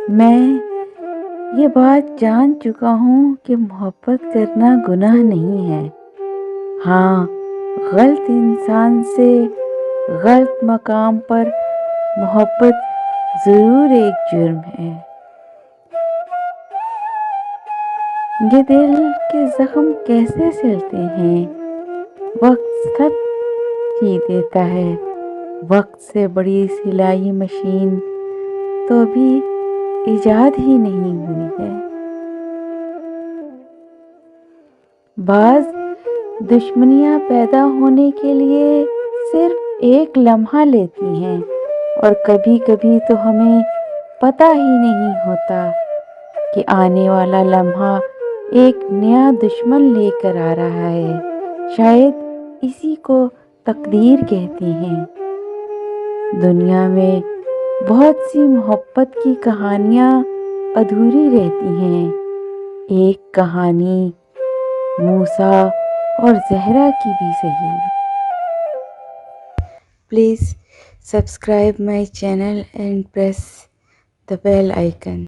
میں یہ بات جان چکا ہوں کہ محبت کرنا گناہ نہیں ہے۔ ہاں، غلط انسان سے غلط مقام پر محبت ضرور ایک جرم ہے۔ یہ دل کے زخم کیسے سلتے ہیں؟ وقت سب سی دیتا ہے۔ وقت سے بڑی سلائی مشین تو ابھی ایجاد ہی نہیں ہوئی ہے۔ بعض دشمنیاں پیدا ہونے کے لیے صرف ایک لمحہ لیتی ہیں، اور کبھی کبھی تو ہمیں پتہ ہی نہیں ہوتا کہ آنے والا لمحہ ایک نیا دشمن لے کر آ رہا ہے۔ شاید اسی کو تقدیر کہتے ہیں۔ دنیا میں بہت سی محبت کی کہانیاں ادھوری رہتی ہیں۔ ایک کہانی موسیٰ اور زہرا کی بھی صحیح۔ Please subscribe my channel and press the bell icon.